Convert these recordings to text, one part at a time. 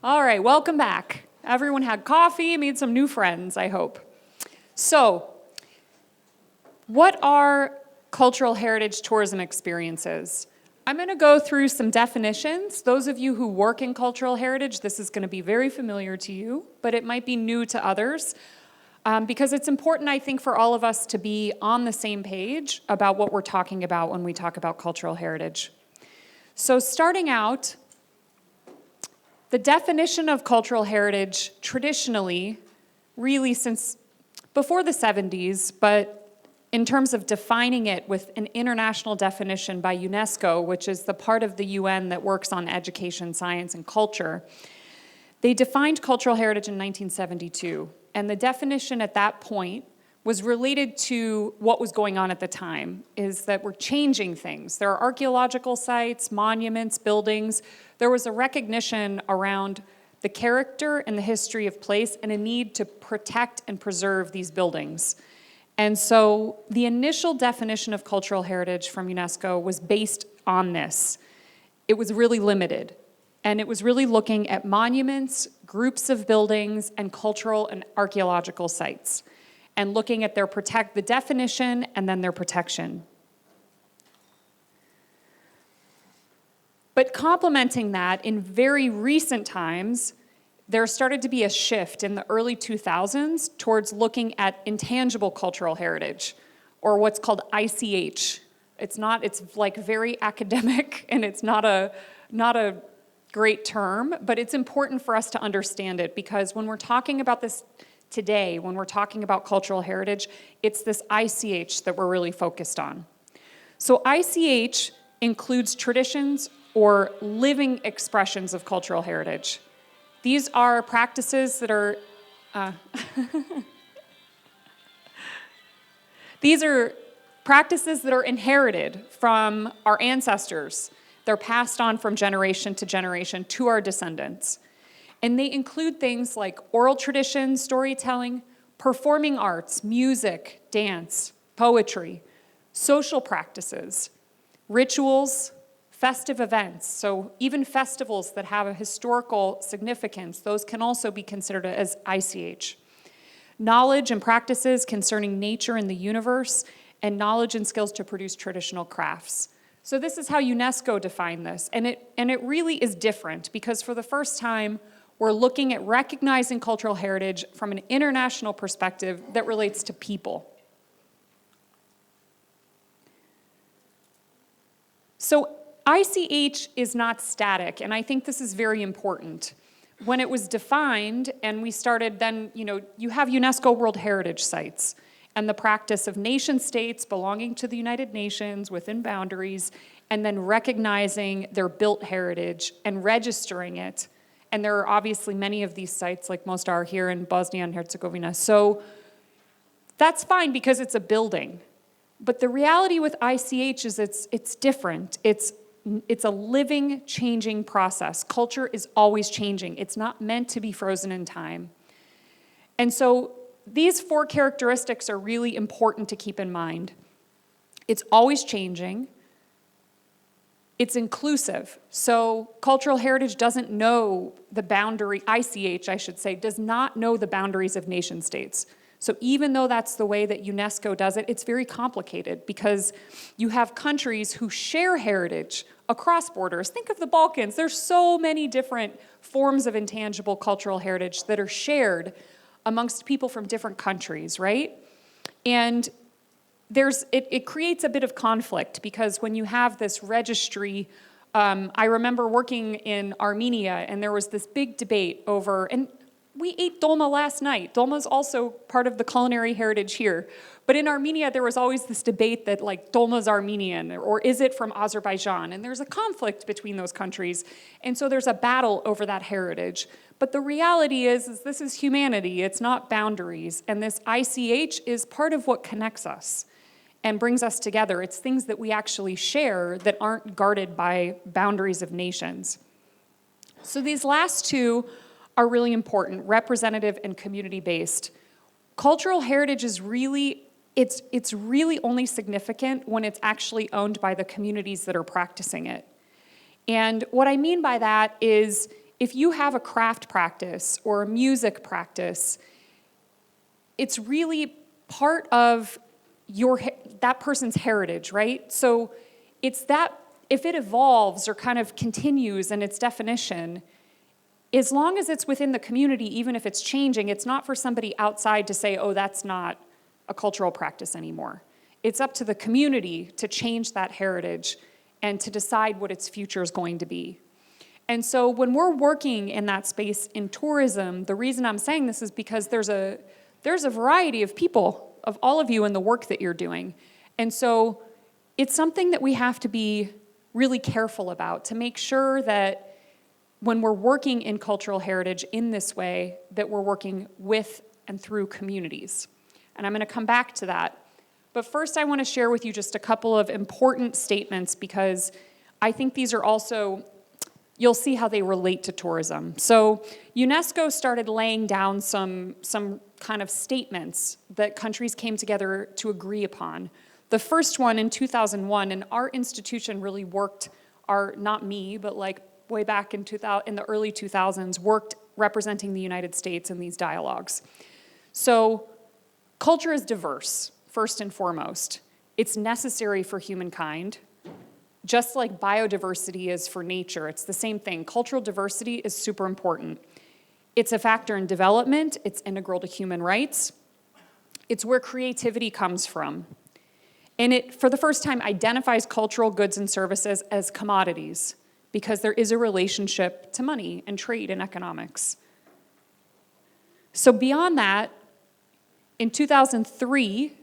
All right, welcome back. Everyone had coffee, made some new friends, I hope. So, what are cultural heritage tourism experiences? I'm going to go through some definitions. Those of you who work in cultural heritage, this is going to be very familiar to you, but it might be new to others, because it's important, I think, for all of us to be on the same page about what we're talking about when we talk about cultural heritage. So starting out, the definition of cultural heritage traditionally, really since before the 70s, but in terms of defining it with an international definition by UNESCO, which is the part of the UN that works on education, science, and culture, they defined cultural heritage in 1972. And the definition at that point was related to what was going on at the time, is that we're changing things. There are archaeological sites, monuments, buildings. There was a recognition around the character and the history of place and a need to protect and preserve these buildings. And so the initial definition of cultural heritage from UNESCO was based on this. It was really limited. And it was really looking at monuments, groups of buildings, and cultural and archaeological sites, and looking at the definition and then their protection. But complementing that, in very recent times, there started to be a shift in the early 2000s towards looking at intangible cultural heritage, or what's called ICH. It's like very academic, and it's not a great term, but it's important for us to understand it, because when we're talking about this today, when we're talking about cultural heritage, it's this ICH that we're really focused on. So ICH includes traditions or living expressions of cultural heritage. These are practices that are inherited from our ancestors. They're passed on from generation to generation to our descendants. And they include things like oral tradition, storytelling, performing arts, music, dance, poetry, social practices, rituals, festive events. So even festivals that have a historical significance, those can also be considered as ICH. Knowledge and practices concerning nature and the universe, and knowledge and skills to produce traditional crafts. So this is how UNESCO defined this, and it really is different, because for the first time, we're looking at recognizing cultural heritage from an international perspective that relates to people. So ICH is not static, and I think this is very important. When it was defined, and we started then, you have UNESCO World Heritage Sites, and the practice of nation states belonging to the United Nations within boundaries, and then recognizing their built heritage and registering it. And there are obviously many of these sites, like most are here in Bosnia and Herzegovina. So that's fine because it's a building. But the reality with ICH is it's different. It's a living, changing process. Culture is always changing. It's not meant to be frozen in time. And so these four characteristics are really important to keep in mind. It's always changing. It's inclusive. So cultural heritage doesn't know the boundary, ICH, I should say, does not know the boundaries of nation states. So even though that's the way that UNESCO does it, it's very complicated, because you have countries who share heritage across borders. Think of the Balkans. There's so many different forms of intangible cultural heritage that are shared amongst people from different countries, right? And it creates a bit of conflict, because when you have this registry, I remember working in Armenia, and there was this big debate over, and we ate dolma last night. Dolma is also part of the culinary heritage here. But in Armenia, there was always this debate that, like, dolma is Armenian, or is it from Azerbaijan? And there's a conflict between those countries. And so there's a battle over that heritage. But the reality is this is humanity. It's not boundaries. And this ICH is part of what connects us and brings us together. It's things that we actually share that aren't guarded by boundaries of nations. So these last two are really important: representative and community-based. Cultural heritage is really, it's really only significant when it's actually owned by the communities that are practicing it. And what I mean by that is if you have a craft practice or a music practice, it's really part of that person's heritage, right? So it's that, if it evolves or kind of continues in its definition, as long as it's within the community, even if it's changing, it's not for somebody outside to say, oh, that's not a cultural practice anymore. It's up to the community to change that heritage and to decide what its future is going to be. And so when we're working in that space in tourism, the reason I'm saying this is because there's a variety of people, of all of you in the work that you're doing. And so it's something that we have to be really careful about to make sure that when we're working in cultural heritage in this way, that we're working with and through communities. And I'm going to come back to that. But first, I want to share with you just a couple of important statements because I think these are also, you'll see how they relate to tourism. So UNESCO started laying down some kind of statements that countries came together to agree upon. The first one in 2001, and our institution really worked, not me, but like way back in the early 2000s, worked representing the United States in these dialogues. So culture is diverse, first and foremost. It's necessary for humankind, just like biodiversity is for nature. It's the same thing. Cultural diversity is super important. It's a factor in development. It's integral to human rights. It's where creativity comes from. And it, for the first time, identifies cultural goods and services as commodities because there is a relationship to money and trade and economics. So beyond that, in 2003,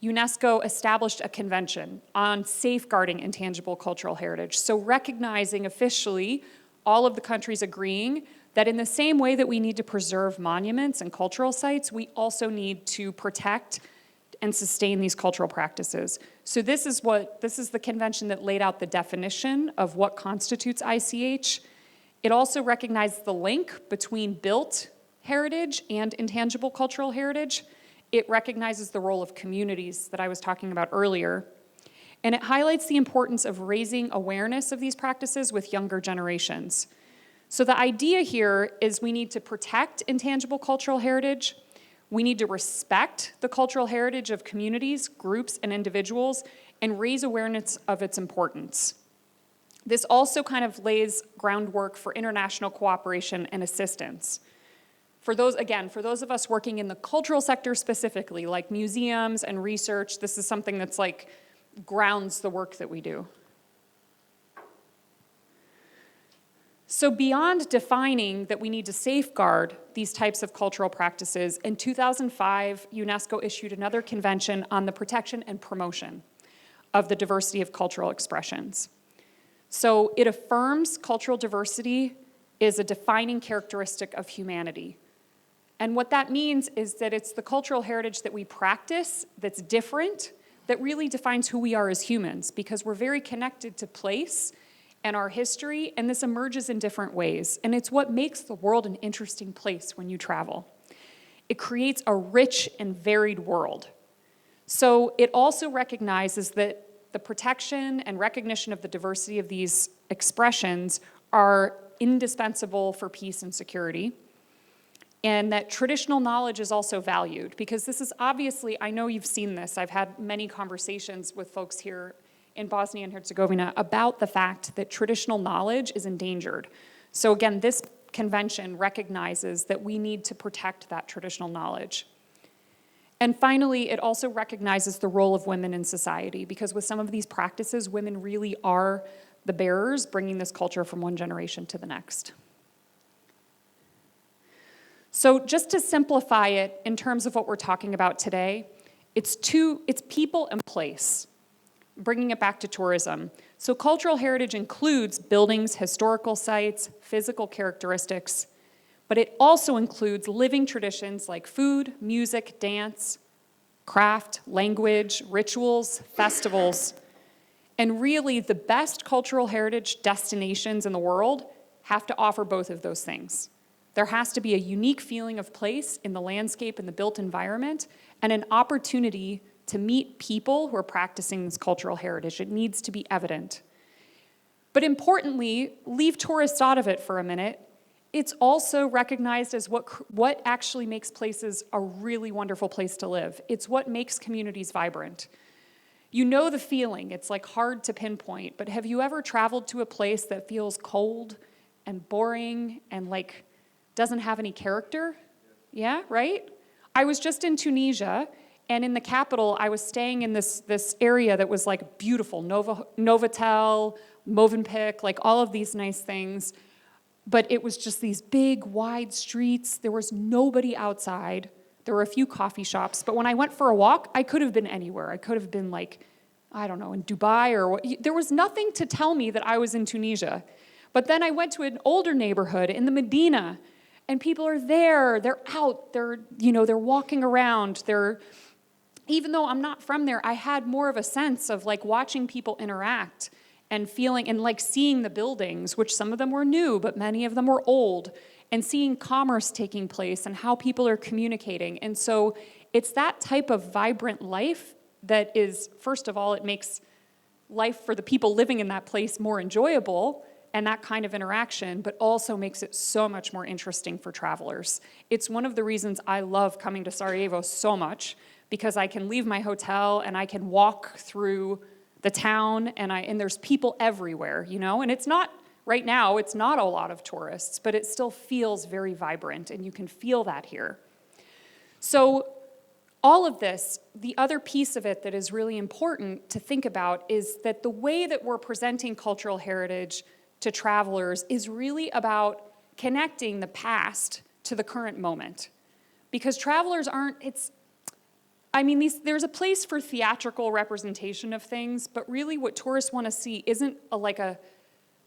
UNESCO established a convention on safeguarding intangible cultural heritage. So recognizing officially all of the countries agreeing that in the same way that we need to preserve monuments and cultural sites, we also need to protect and sustain these cultural practices. So this is the convention that laid out the definition of what constitutes ICH. It also recognized the link between built heritage and intangible cultural heritage. It recognizes the role of communities that I was talking about earlier. And it highlights the importance of raising awareness of these practices with younger generations. So the idea here is we need to protect intangible cultural heritage. We need to respect the cultural heritage of communities, groups, and individuals, and raise awareness of its importance. This also kind of lays groundwork for international cooperation and assistance. For those of us working in the cultural sector specifically, like museums and research, this is something that's like grounds the work that we do. So beyond defining that we need to safeguard these types of cultural practices, in 2005, UNESCO issued another convention on the protection and promotion of the diversity of cultural expressions. So it affirms cultural diversity is a defining characteristic of humanity. And what that means is that it's the cultural heritage that we practice that's different, that really defines who we are as humans, because we're very connected to place and our history, and this emerges in different ways. And it's what makes the world an interesting place when you travel. It creates a rich and varied world. So it also recognizes that the protection and recognition of the diversity of these expressions are indispensable for peace and security, and that traditional knowledge is also valued, because this is obviously, I know you've seen this, I've had many conversations with folks here in Bosnia and Herzegovina about the fact that traditional knowledge is endangered. So again, this convention recognizes that we need to protect that traditional knowledge. And finally, it also recognizes the role of women in society, because with some of these practices, women really are the bearers, bringing this culture from one generation to the next. So just to simplify it in terms of what we're talking about today, it's people and place. Bringing it back to tourism. So cultural heritage includes buildings, historical sites, physical characteristics, but it also includes living traditions like food, music, dance, craft, language, rituals, festivals. And really, the best cultural heritage destinations in the world have to offer both of those things. There has to be a unique feeling of place in the landscape and the built environment, and an opportunity to meet people who are practicing this cultural heritage. It needs to be evident. But importantly, leave tourists out of it for a minute, it's also recognized as what actually makes places a really wonderful place to live. It's what makes communities vibrant. You know the feeling, it's like hard to pinpoint, but have you ever traveled to a place that feels cold and boring and like doesn't have any character? Yeah, right? I was just in Tunisia, and in the capital, I was staying in this area that was like beautiful, Novotel, Movenpick, like all of these nice things. But it was just these big, wide streets. There was nobody outside. There were a few coffee shops. But when I went for a walk, I could have been anywhere. I could have been like, I don't know, in Dubai or what. There was nothing to tell me that I was in Tunisia. But then I went to an older neighborhood in the Medina, and people are there. They're out. They're walking around. Even though I'm not from there, I had more of a sense of like watching people interact and feeling and like seeing the buildings, which some of them were new, but many of them were old, and seeing commerce taking place and how people are communicating. And so it's that type of vibrant life that is, first of all, it makes life for the people living in that place more enjoyable and that kind of interaction, but also makes it so much more interesting for travelers. It's one of the reasons I love coming to Sarajevo so much, because I can leave my hotel and I can walk through the town, and there's people everywhere, and it's not, right now, it's not a lot of tourists, but it still feels very vibrant, and you can feel that here. So all of this, the other piece of it that is really important to think about is that the way that we're presenting cultural heritage to travelers is really about connecting the past to the current moment. Because travelers there's a place for theatrical representation of things, but really what tourists want to see isn't like a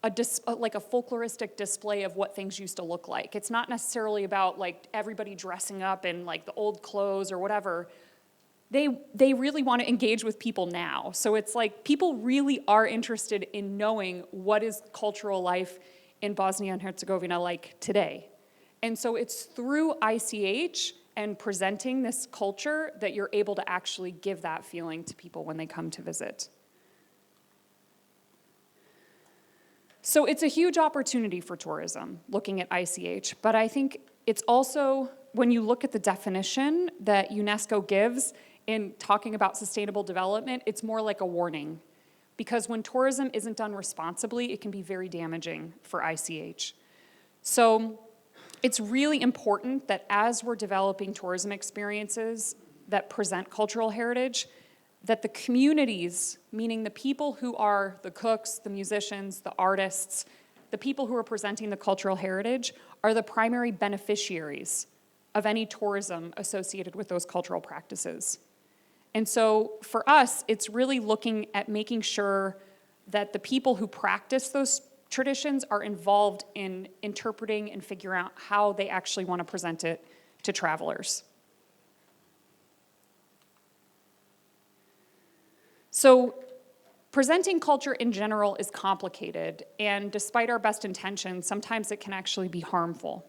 folkloristic display of what things used to look like. It's not necessarily about like everybody dressing up in like the old clothes or whatever. They really want to engage with people now. So it's like people really are interested in knowing what is cultural life in Bosnia and Herzegovina like today. And so it's through ICH and presenting this culture that you're able to actually give that feeling to people when they come to visit. So it's a huge opportunity for tourism, looking at ICH, but I think it's also, when you look at the definition that UNESCO gives in talking about sustainable development, it's more like a warning. Because when tourism isn't done responsibly, it can be very damaging for ICH. So it's really important that as we're developing tourism experiences that present cultural heritage, that the communities, meaning the people who are the cooks, the musicians, the artists, the people who are presenting the cultural heritage, are the primary beneficiaries of any tourism associated with those cultural practices. And so for us, it's really looking at making sure that the people who practice those traditions are involved in interpreting and figuring out how they actually want to present it to travelers. So presenting culture in general is complicated, and despite our best intentions, sometimes it can actually be harmful.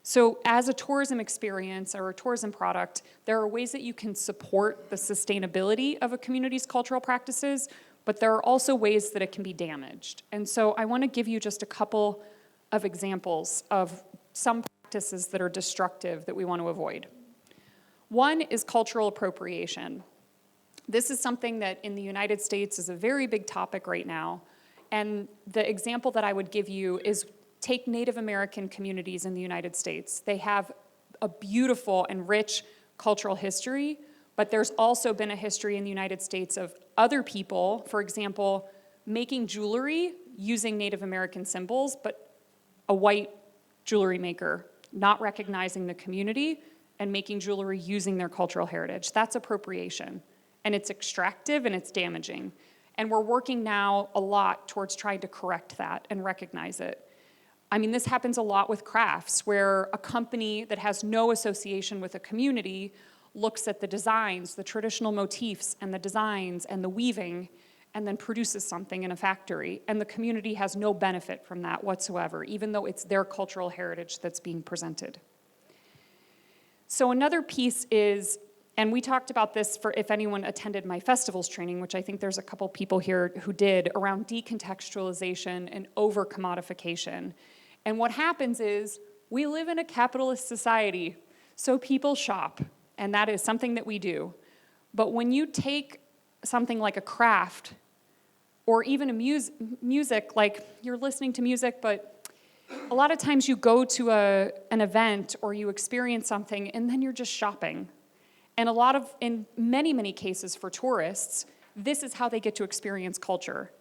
So as a tourism experience or a tourism product, there are ways that you can support the sustainability of a community's cultural practices, but there are also ways that it can be damaged. And so I want to give you just a couple of examples of some practices that are destructive that we want to avoid. One is cultural appropriation. This is something that in the United States is a very big topic right now. And the example that I would give you is take Native American communities in the United States. They have a beautiful and rich cultural history, but there's also been a history in the United States of other people, for example, making jewelry using Native American symbols, but a white jewelry maker not recognizing the community and making jewelry using their cultural heritage. That's appropriation, and it's extractive and it's damaging. And we're working now a lot towards trying to correct that and recognize it. I mean, this happens a lot with crafts, where a company that has no association with a community looks at the designs, the traditional motifs and the designs and the weaving, and then produces something in a factory. And the community has no benefit from that whatsoever, even though it's their cultural heritage that's being presented. So another piece is, and we talked about this for if anyone attended my festivals training, which I think there's a couple people here who did, around decontextualization and over-commodification. And what happens is We live in a capitalist society, so people shop, and that is something that we do. But when you take something like a craft, or even a music, like you're listening to music, but a lot of times you go to an event or you experience something and then you're just shopping. And in many, many cases for tourists, this is how they get to experience culture,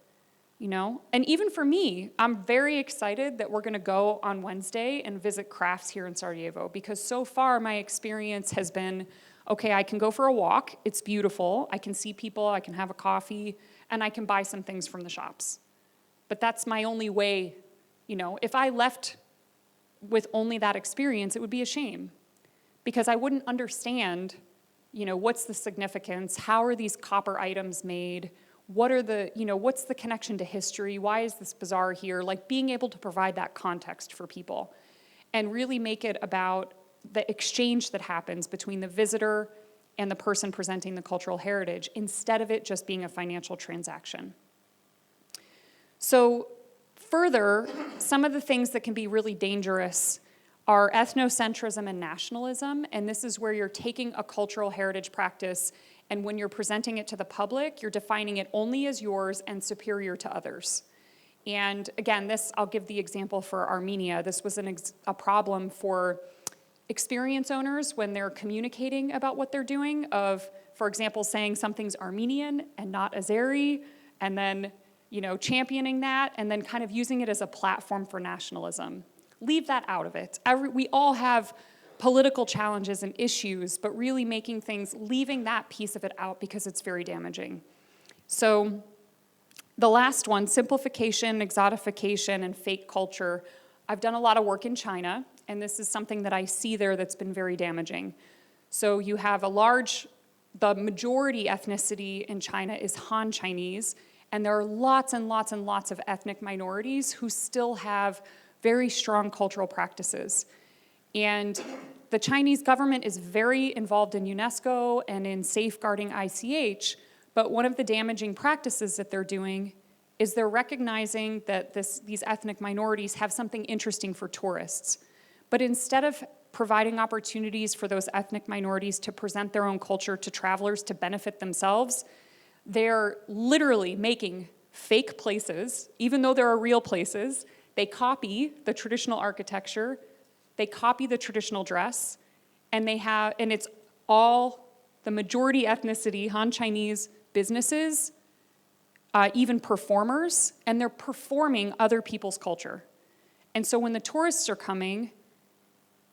you know? And even for me, I'm very excited that we're gonna go on Wednesday and visit crafts here in Sarajevo, because so far my experience has been, okay, I can go for a walk, it's beautiful, I can see people, I can have a coffee, and I can buy some things from the shops. But that's my only way, you know? If I left with only that experience, it would be a shame, because I wouldn't understand, you know, what's the significance? How are these copper items made? What are the, you know, what's the connection to history? Why is this bazaar here? Like being able to provide that context for people and really make it about the exchange that happens between the visitor and the person presenting the cultural heritage, instead of it just being a financial transaction. So further, some of the things that can be really dangerous are ethnocentrism and nationalism, and this is where you're taking a cultural heritage practice, and when you're presenting it to the public, you're defining it only as yours and superior to others. And again, I'll give the example for Armenia. This was a problem for experience owners when they're communicating about what they're doing, of, for example, saying something's Armenian and not Azeri, and then, you know, championing that, and then kind of using it as a platform for nationalism. Leave that out of it. We all have political challenges and issues, but really leaving that piece of it out, because it's very damaging. So the last one, simplification, exotification, and fake culture. I've done a lot of work in China, and this is something that I see there that's been very damaging. So you have the majority ethnicity in China is Han Chinese, and there are lots and lots and lots of ethnic minorities who still have very strong cultural practices. And the Chinese government is very involved in UNESCO and in safeguarding ICH, but one of the damaging practices that they're doing is they're recognizing that these ethnic minorities have something interesting for tourists. But instead of providing opportunities for those ethnic minorities to present their own culture to travelers to benefit themselves, they're literally making fake places, even though there are real places. They copy the traditional architecture, they copy the traditional dress, and it's all the majority ethnicity, Han Chinese businesses, even performers, and they're performing other people's culture. And so when the tourists are coming,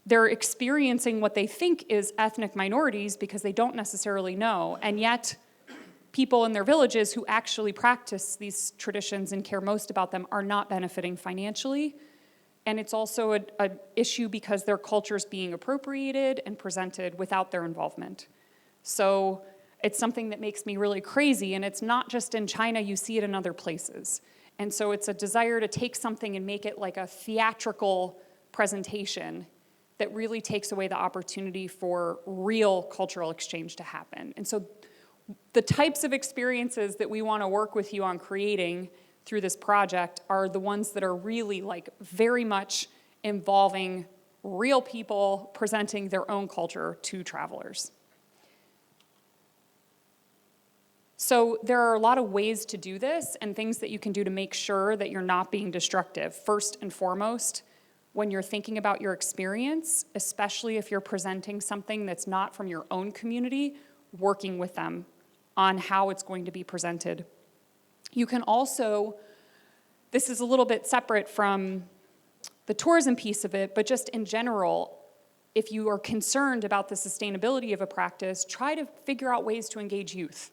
they're experiencing what they think is ethnic minorities because they don't necessarily know, and yet people in their villages who actually practice these traditions and care most about them are not benefiting financially. And it's also an issue because their culture is being appropriated and presented without their involvement. So it's something that makes me really crazy, and it's not just in China, you see it in other places. And so it's a desire to take something and make it like a theatrical presentation that really takes away the opportunity for real cultural exchange to happen. And so the types of experiences that we want to work with you on creating through this project are the ones that are really like very much involving real people presenting their own culture to travelers. So there are a lot of ways to do this and things that you can do to make sure that you're not being destructive. First and foremost, when you're thinking about your experience, especially if you're presenting something that's not from your own community, working with them on how it's going to be presented. You can also, this is a little bit separate from the tourism piece of it, but just in general, if you are concerned about the sustainability of a practice, try to figure out ways to engage youth.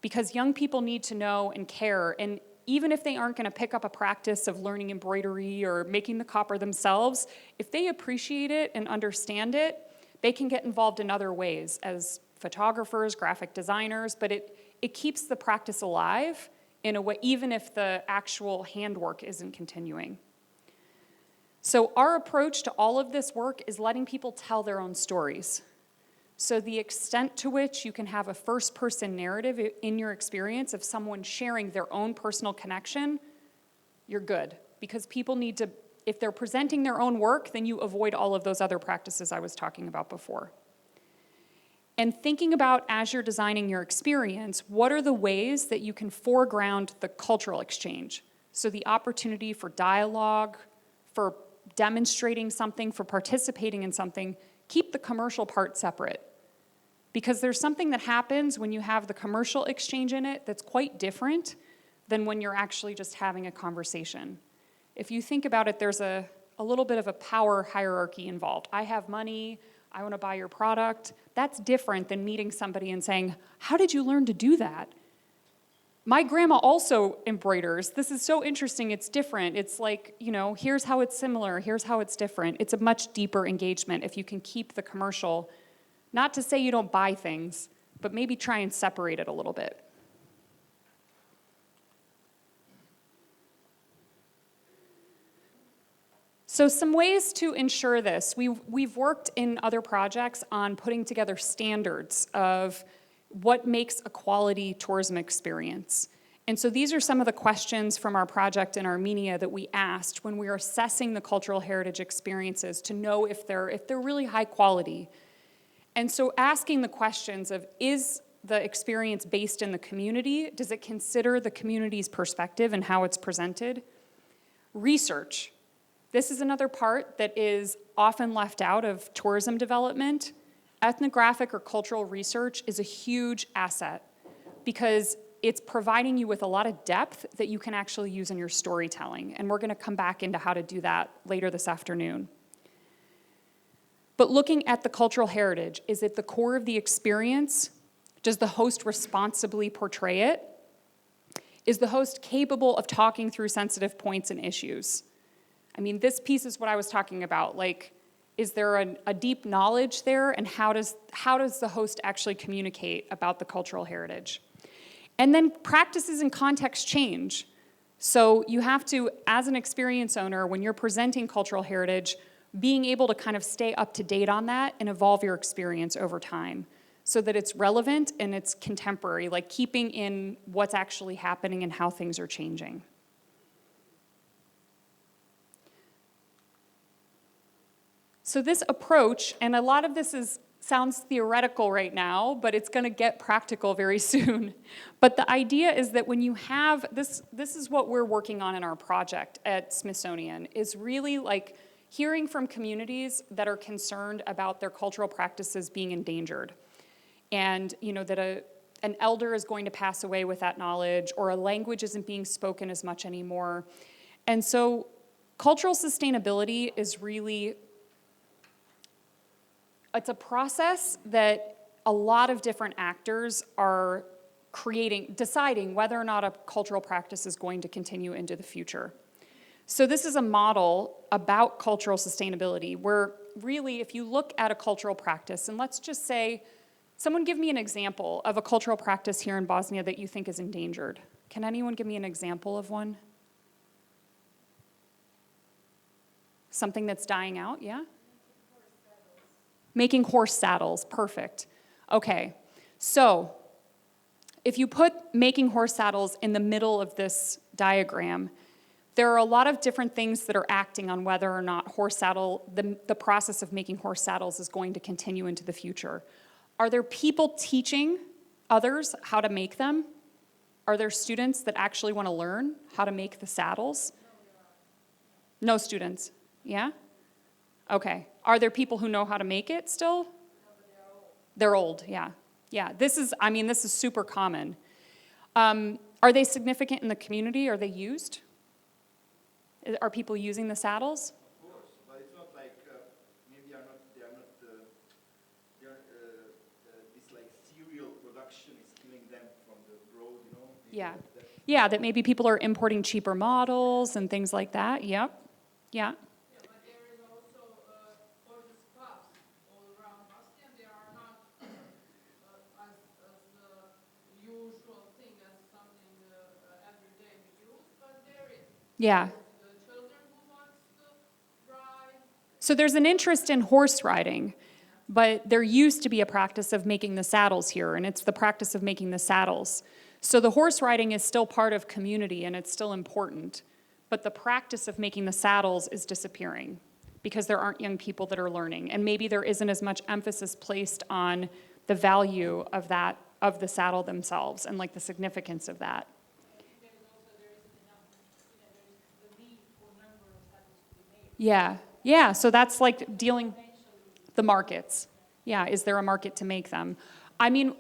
Because young people need to know and care, and even if they aren't going to pick up a practice of learning embroidery or making the copper themselves, if they appreciate it and understand it, they can get involved in other ways as photographers, graphic designers, but it keeps the practice alive in a way, even if the actual handwork isn't continuing. So our approach to all of this work is letting people tell their own stories. So the extent to which you can have a first-person narrative in your experience of someone sharing their own personal connection, you're good. Because people need to if they're presenting their own work, then you avoid all of those other practices I was talking about before. And thinking about, as you're designing your experience, what are the ways that you can foreground the cultural exchange? So the opportunity for dialogue, for demonstrating something, for participating in something, keep the commercial part separate. Because there's something that happens when you have the commercial exchange in it that's quite different than when you're actually just having a conversation. If you think about it, there's a little bit of a power hierarchy involved. I have money, I want to buy your product. That's different than meeting somebody and saying, how did you learn to do that? My grandma also embroiders. This is so interesting, it's different. It's like, you know, here's how it's similar, here's how it's different. It's a much deeper engagement if you can keep the commercial, not to say you don't buy things, but maybe try and separate it a little bit. So some ways to ensure this. We've worked in other projects on putting together standards of what makes a quality tourism experience. And so these are some of the questions from our project in Armenia that we asked when we were assessing the cultural heritage experiences to know if they're really high quality. And so asking the questions of, is the experience based in the community? Does it consider the community's perspective and how it's presented? Research. This is another part that is often left out of tourism development. Ethnographic or cultural research is a huge asset because it's providing you with a lot of depth that you can actually use in your storytelling. And we're going to come back into how to do that later this afternoon. But looking at the cultural heritage, is it the core of the experience? Does the host responsibly portray it? Is the host capable of talking through sensitive points and issues? I mean, this piece is what I was talking about. Like, is there a deep knowledge there, and how does the host actually communicate about the cultural heritage? And then practices and context change. So you have to, as an experience owner, when you're presenting cultural heritage, being able to kind of stay up to date on that and evolve your experience over time so that it's relevant and it's contemporary, like keeping in what's actually happening and how things are changing. So this approach, and a lot of this sounds theoretical right now, but it's going to get practical very soon. But the idea is that when you have, this is what we're working on in our project at Smithsonian, is really like hearing from communities that are concerned about their cultural practices being endangered. And you know, that an elder is going to pass away with that knowledge, or a language isn't being spoken as much anymore. And so cultural sustainability is really, it's a process that a lot of different actors are deciding whether or not a cultural practice is going to continue into the future. So this is a model about cultural sustainability where really if you look at a cultural practice, and let's just say, someone give me an example of a cultural practice here in Bosnia that you think is endangered. Can anyone give me an example of one? Something that's dying out, yeah? Making horse saddles, perfect. Okay, so if you put making horse saddles in the middle of this diagram, there are a lot of different things that are acting on whether or not the process of making horse saddles is going to continue into the future. Are there people teaching others how to make them? Are there students that actually want to learn how to make the saddles? No students, yeah? Okay. Are there people who know how to make it still? No, but they're old, yeah. Yeah, this is super common. Are they significant in the community? Are they used? Are people using the saddles? Of course, but it's not like, maybe they are not this like serial production is killing them from the road, you know? Yeah. Yeah, that maybe people are importing cheaper models and things like that, yep. Yeah. Yeah. So there's an interest in horse riding, but there used to be a practice of making the saddles here, and it's the practice of making the saddles. So the horse riding is still part of community, and it's still important. but the practice of making the saddles is disappearing because there aren't young people that are learning. And maybe there isn't as much emphasis placed on the value of that, of the saddle themselves and like the significance of that. Yeah, yeah, so that's like dealing the markets. Yeah, is there a market to make them? I mean,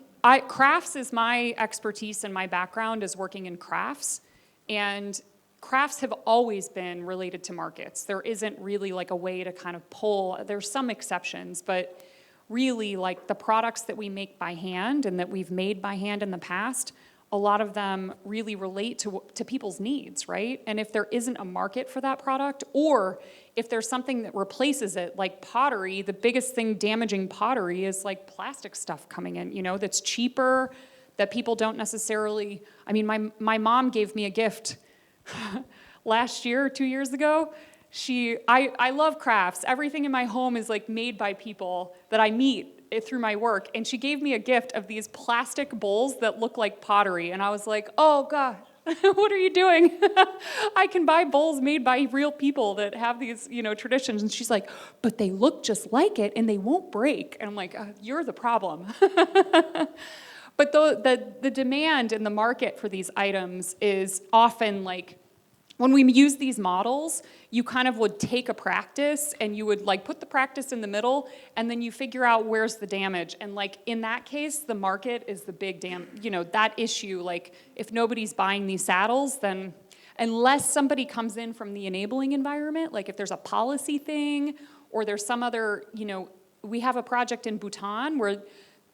crafts is my expertise and my background is working in crafts, and crafts have always been related to markets. There isn't really like a way to kind of pull, there's some exceptions, but really like the products that we make by hand and that we've made by hand in the past, a lot of them really relate to people's needs, right? And if there isn't a market for that product, or if there's something that replaces it, like pottery, the biggest thing damaging pottery is like plastic stuff coming in, you know, that's cheaper, that people don't necessarily, I mean, my mom gave me a gift last year or 2 years ago. I love crafts. Everything in my home is like made by people that I meet through my work, and she gave me a gift of these plastic bowls that look like pottery, and I was like, oh God, what are you doing? I can buy bowls made by real people that have these, you know, traditions. And she's like, but they look just like it and they won't break. And I'm like, you're the problem. But the demand in the market for these items is often like, when we use these models, you kind of would take a practice and you would like put the practice in the middle, and then you figure out where's the damage. And like in that case, the market is the big you know, that issue. Like if nobody's buying these saddles, then unless somebody comes in from the enabling environment, like if there's a policy thing or there's some other, you know, we have a project in Bhutan where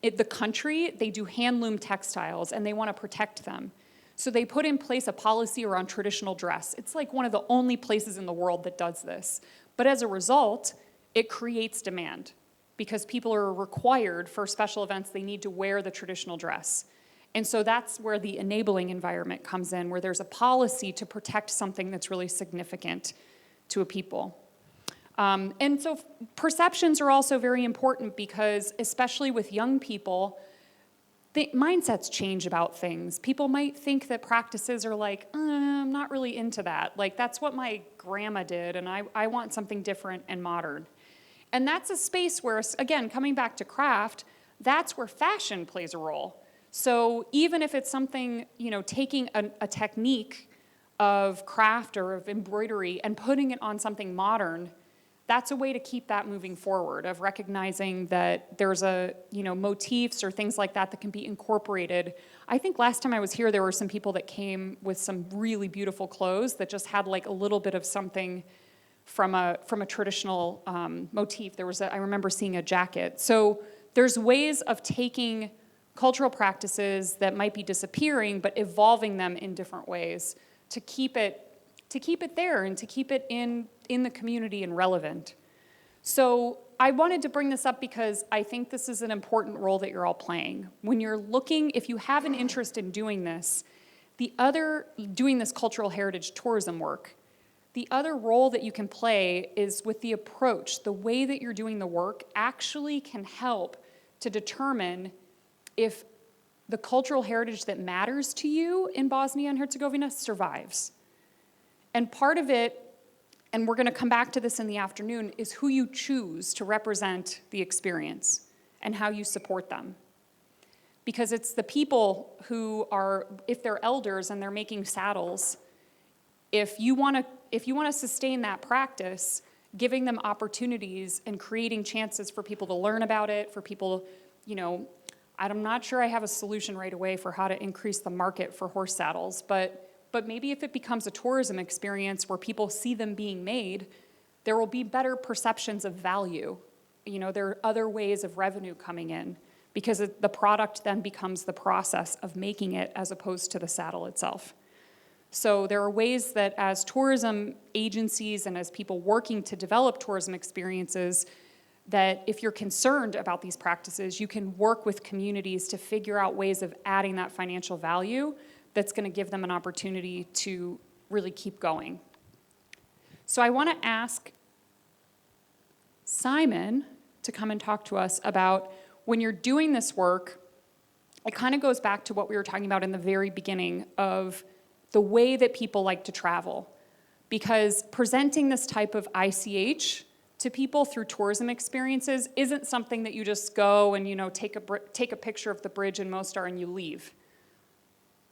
the country, they do handloom textiles and they want to protect them. So they put in place a policy around traditional dress. It's like one of the only places in the world that does this. But as a result, it creates demand because people are required for special events, they need to wear the traditional dress. And so that's where the enabling environment comes in, where there's a policy to protect something that's really significant to a people. And so perceptions are also very important because, especially with young people, mindsets change about things. People might think that practices are like, I'm not really into that. Like, that's what my grandma did, and I want something different and modern. And that's a space where, again, coming back to craft, that's where fashion plays a role. So even if it's something, you know, taking a technique of craft or of embroidery and putting it on something modern, that's a way to keep that moving forward, of recognizing that there's motifs or things like that that can be incorporated. I think last time I was here, there were some people that came with some really beautiful clothes that just had like a little bit of something from a traditional motif. I remember seeing a jacket. So there's ways of taking cultural practices that might be disappearing, but evolving them in different ways to keep it there and to keep it in the community and relevant. So I wanted to bring this up because I think this is an important role that you're all playing. When you're looking, if you have an interest in doing this cultural heritage tourism work, the other role that you can play is with the approach. The way that you're doing the work actually can help to determine if the cultural heritage that matters to you in Bosnia and Herzegovina survives. And part of it, and we're going to come back to this in the afternoon, is who you choose to represent the experience and how you support them. Because it's the people who are, if they're elders and they're making saddles, if you want to sustain that practice, giving them opportunities and creating chances for people to learn about it, for people, you know, I'm not sure I have a solution right away for how to increase the market for horse saddles, but maybe if it becomes a tourism experience where people see them being made, there will be better perceptions of value. You know, there are other ways of revenue coming in because the product then becomes the process of making it as opposed to the saddle itself. So there are ways that as tourism agencies and as people working to develop tourism experiences, that if you're concerned about these practices, you can work with communities to figure out ways of adding that financial value that's going to give them an opportunity to really keep going. So I want to ask Simon to come and talk to us about when you're doing this work, it kind of goes back to what we were talking about in the very beginning of the way that people like to travel. because presenting this type of ICH to people through tourism experiences isn't something that you just go and, you know, take a picture of the bridge in Mostar and you leave.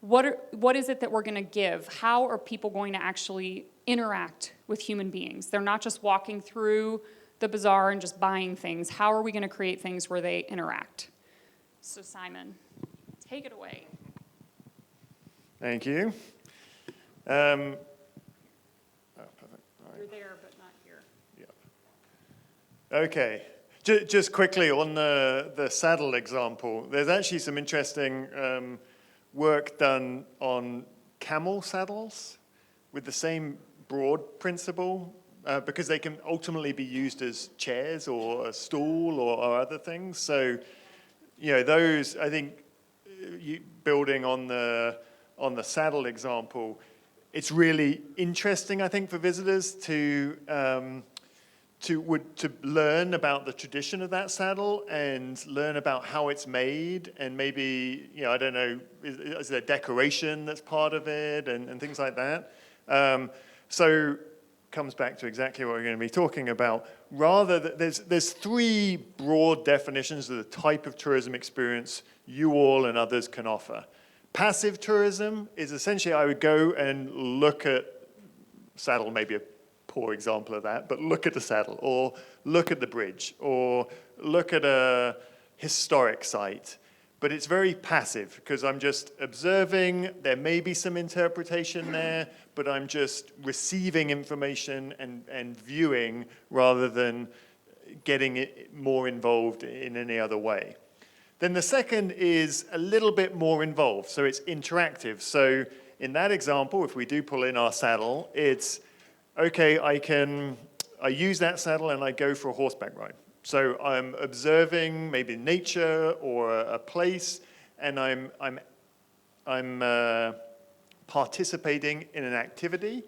What is it that we're going to give? How are people going to actually interact with human beings? They're not just walking through the bazaar and just buying things. How are we going to create things where they interact? So Simon, take it away. Thank you. You're there, but not here. Yeah. Okay. Just quickly on the saddle example, there's actually some interesting work done on camel saddles with the same broad principle, because they can ultimately be used as chairs or a stool or other things. So, you know, those, I think, building on the saddle example, it's really interesting, I think, for visitors to learn about the tradition of that saddle and learn about how it's made, and maybe, you know, I don't know, is there decoration that's part of it and things like that. So comes back to exactly what we're going to be talking about. Rather, there's three broad definitions of the type of tourism experience you all and others can offer. Passive tourism is essentially I would go and look at saddle, maybe a poor example of that, but look at the saddle, or look at the bridge, or look at a historic site. But it's very passive because I'm just observing. There may be some interpretation there, but I'm just receiving information and viewing rather than getting it more involved in any other way. Then the second is a little bit more involved, so it's interactive. So in that example, if we do pull in our saddle, it's, okay, I use that saddle and I go for a horseback ride. So I'm observing maybe nature or a place, and I'm participating in an activity,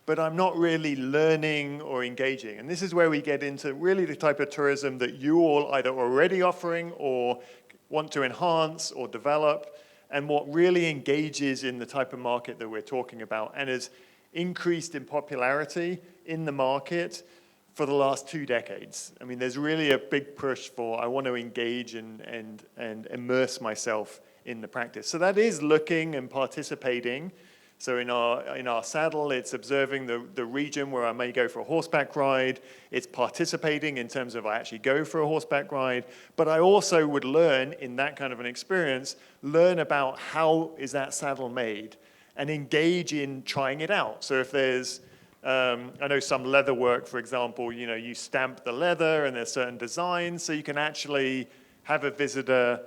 but I'm not really learning or engaging. And this is where we get into really the type of tourism that you all either already offering or want to enhance or develop, and what really engages in the type of market that we're talking about and has increased in popularity in the market for the last 2 decades. I mean, there's really a big push for, I want to engage and immerse myself in the practice. So that is looking and participating. So in our saddle, it's observing the region where I may go for a horseback ride. It's participating in terms of I actually go for a horseback ride. But I also would learn in that kind of an experience, learn about how is that saddle made and engage in trying it out. So if there's, I know some leather work, for example, you know, you stamp the leather and there's certain designs, so you can actually have a visitor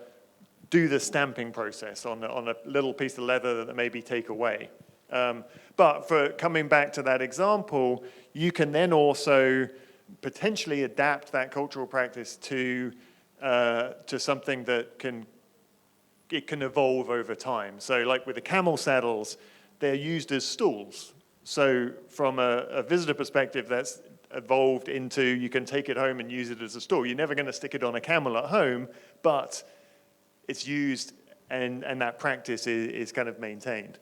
do the stamping process on a little piece of leather that they maybe take away. But for coming back to that example, you can then also potentially adapt that cultural practice to something that can evolve over time. So like with the camel saddles, they're used as stools. So from a visitor perspective, that's evolved into you can take it home and use it as a stool. You're never going to stick it on a camel at home, but it's used and that practice is kind of maintained.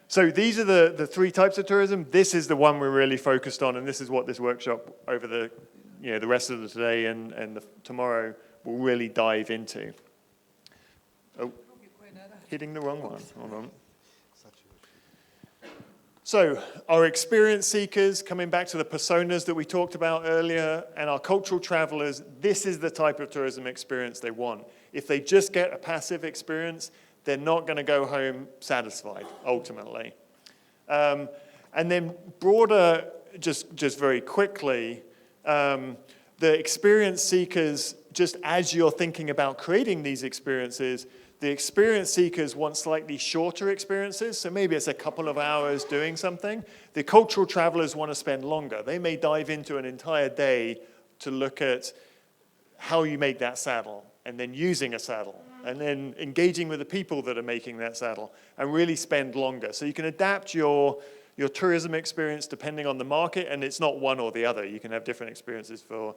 So these are the three types of tourism. This is the one we're really focused on, and this is what this workshop over the rest of the today and tomorrow will really dive into. Oh, hitting the wrong one. Hold on. So our experience seekers, coming back to the personas that we talked about earlier, and our cultural travelers, this is the type of tourism experience they want. If they just get a passive experience, they're not going to go home satisfied, ultimately. And then broader, just very quickly, the experience seekers, just as you're thinking about creating these experiences, the experience seekers want slightly shorter experiences, so maybe it's a couple of hours doing something. The cultural travelers want to spend longer. They may dive into an entire day to look at how you make that saddle, and then using a saddle, and then engaging with the people that are making that saddle, and really spend longer. So you can adapt your tourism experience depending on the market, and it's not one or the other. You can have different experiences for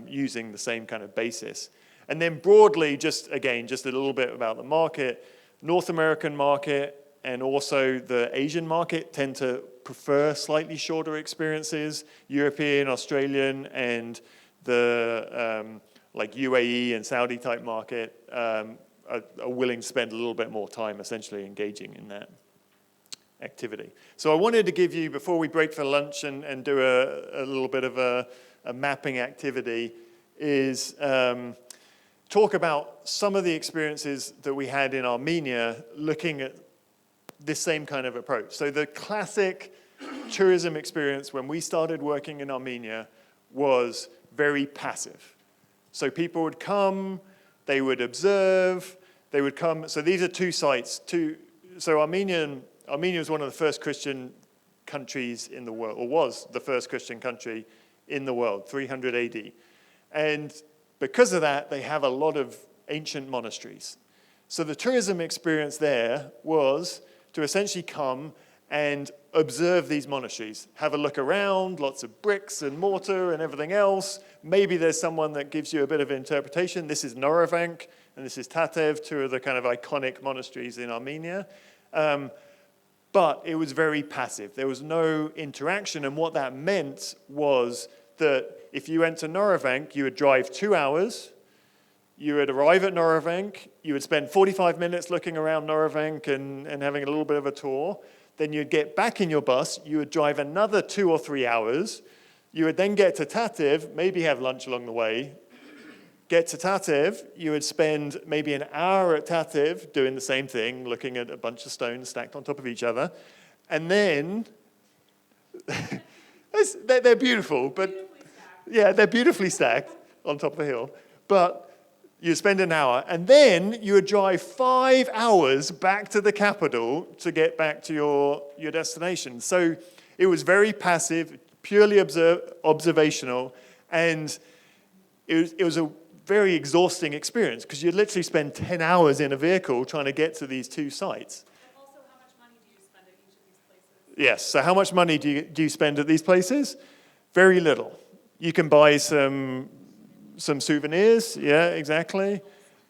using the same kind of basis. And then broadly, just a little bit about the market. North American market, and also the Asian market tend to prefer slightly shorter experiences. European, Australian, and the like UAE and Saudi type market are willing to spend a little bit more time essentially engaging in that activity. So I wanted to give you, before we break for lunch and do a little bit of a mapping activity, is talk about some of the experiences that we had in Armenia looking at this same kind of approach. So the classic tourism experience when we started working in Armenia was very passive. So people would come, they would observe, they would come. So these are two sites. So Armenia was one of the first Christian countries in the world, or was the first Christian country in the world, 300 AD. And because of that, they have a lot of ancient monasteries. So the tourism experience there was to essentially come and observe these monasteries, have a look around, lots of bricks and mortar and everything else. Maybe there's someone that gives you a bit of interpretation. This is Noravank and this is Tatev, two of the kind of iconic monasteries in Armenia. But it was very passive. There was no interaction, and what that meant was that if you went to Noravank, you would drive 2 hours, you would arrive at Noravank, you would spend 45 minutes looking around Noravank and having a little bit of a tour, then you'd get back in your bus, you would drive another 2 or 3 hours, you would then get to Tatev, maybe have lunch along the way, get to Tatev, you would spend maybe an hour at Tatev doing the same thing, looking at a bunch of stones stacked on top of each other, and then, they're beautiful, but yeah, they're beautifully stacked on top of the hill, but you spend an hour, and then you would drive 5 hours back to the capital to get back to your destination. So it was very passive, purely observational, and it was a very exhausting experience because you'd literally spend 10 hours in a vehicle trying to get to these two sites. And also, how much money do you spend at each of these places? Yes, so how much money do you spend at these places? Very little. You can buy some souvenirs, yeah, exactly.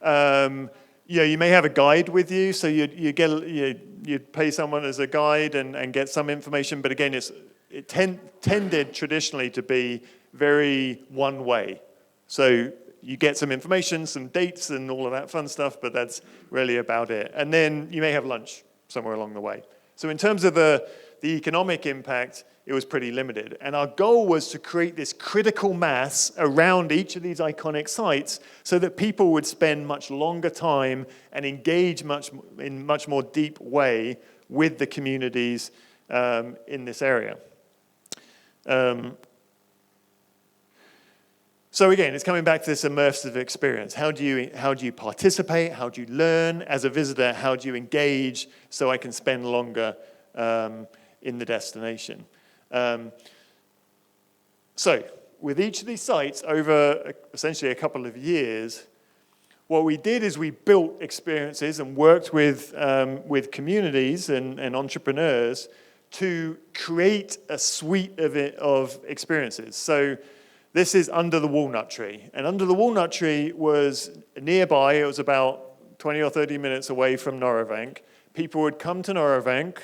You may have a guide with you, so you'd pay someone as a guide and get some information, but again, it tended traditionally to be very one way. So you get some information, some dates and all of that fun stuff, but that's really about it. And then you may have lunch somewhere along the way. So in terms of the economic impact, it was pretty limited. And our goal was to create this critical mass around each of these iconic sites so that people would spend much longer time and engage in much more deep way with the communities in this area. So again, it's coming back to this immersive experience. How do you participate? How do you learn? As a visitor, how do you engage so I can spend longer in the destination? So with each of these sites over essentially a couple of years, what we did is we built experiences and worked with communities and entrepreneurs to create a suite of experiences. So this is Under the Walnut Tree. And Under the Walnut Tree was nearby. It was about 20 or 30 minutes away from Noravank. People would come to Noravank.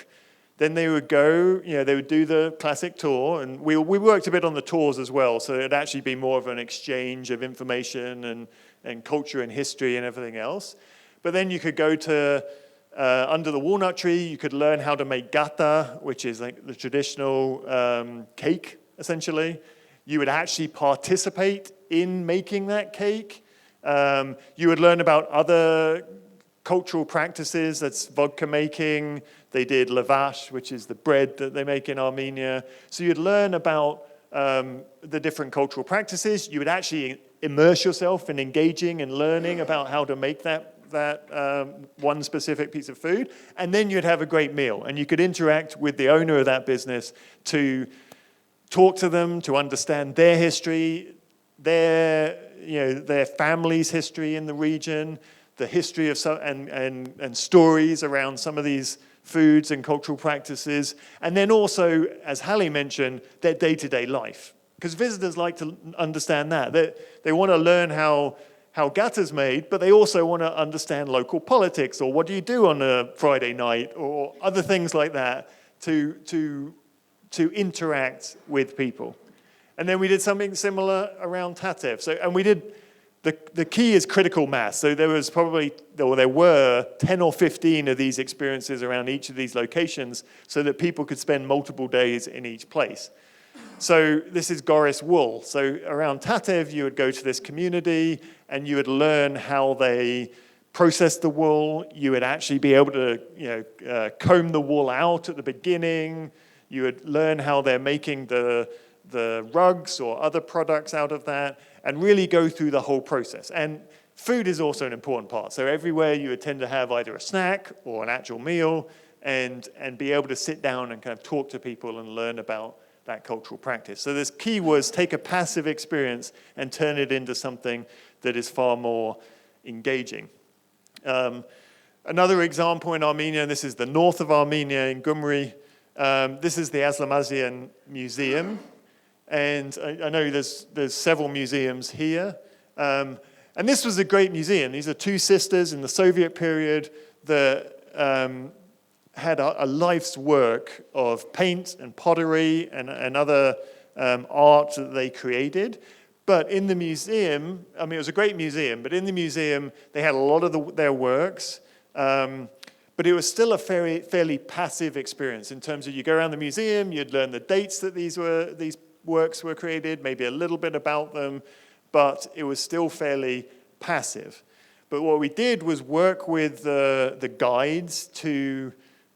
Then they would go, they would do the classic tour. And we worked a bit on the tours as well. So it'd actually be more of an exchange of information and culture and history and everything else. But then you could go to Under the Walnut Tree. You could learn how to make gata, which is like the traditional cake, essentially. You would actually participate in making that cake. You would learn about other cultural practices. That's vodka making. They did lavash, which is the bread that they make in Armenia. So you'd learn about the different cultural practices. You would actually immerse yourself in engaging and learning about how to make that one specific piece of food. And then you'd have a great meal. And you could interact with the owner of that business to talk to them, to understand their history, their family's history in the region, the history of some, and stories around some of these foods and cultural practices, and then also, as Hallie mentioned, their day-to-day life. Because visitors like to understand that. They want to learn how how gata's made, but they also want to understand local politics, or what do you do on a Friday night, or other things like that to interact with people. And then we did something similar around Tatev. So, and we did, the key is critical mass. So there were 10 or 15 of these experiences around each of these locations so that people could spend multiple days in each place. So this is Goris wool. So around Tatev, you would go to this community and you would learn how they process the wool. You would actually be able to comb the wool out at the beginning. You would learn how they're making the rugs or other products out of that, and really go through the whole process. And food is also an important part. So everywhere you would tend to have either a snack or an actual meal, and be able to sit down and kind of talk to people and learn about that cultural practice. So this key was take a passive experience and turn it into something that is far more engaging. Another example in Armenia, and this is the north of Armenia in Gyumri. This is the Aslamazian Museum. And I know there's several museums here. And this was a great museum. These are two sisters in the Soviet period that had a life's work of paint and pottery and other art that they created. But in the museum, I mean, it was a great museum, but in the museum, they had a lot of their works. But it was still a fairly passive experience in terms of you go around the museum, you'd learn the dates that these works were created, maybe a little bit about them, but it was still fairly passive. But what we did was work with the guides to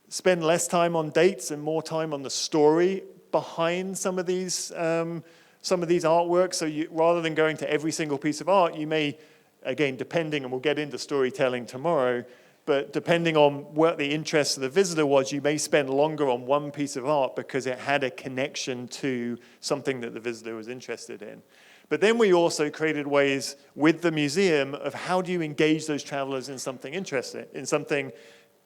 spend less time on dates and more time on the story behind some of these artworks. So rather than going to every single piece of art, you may, again, depending, and we'll get into storytelling tomorrow, but depending on what the interest of the visitor was, you may spend longer on one piece of art because it had a connection to something that the visitor was interested in. But then we also created ways with the museum of how do you engage those travelers in something interesting, in something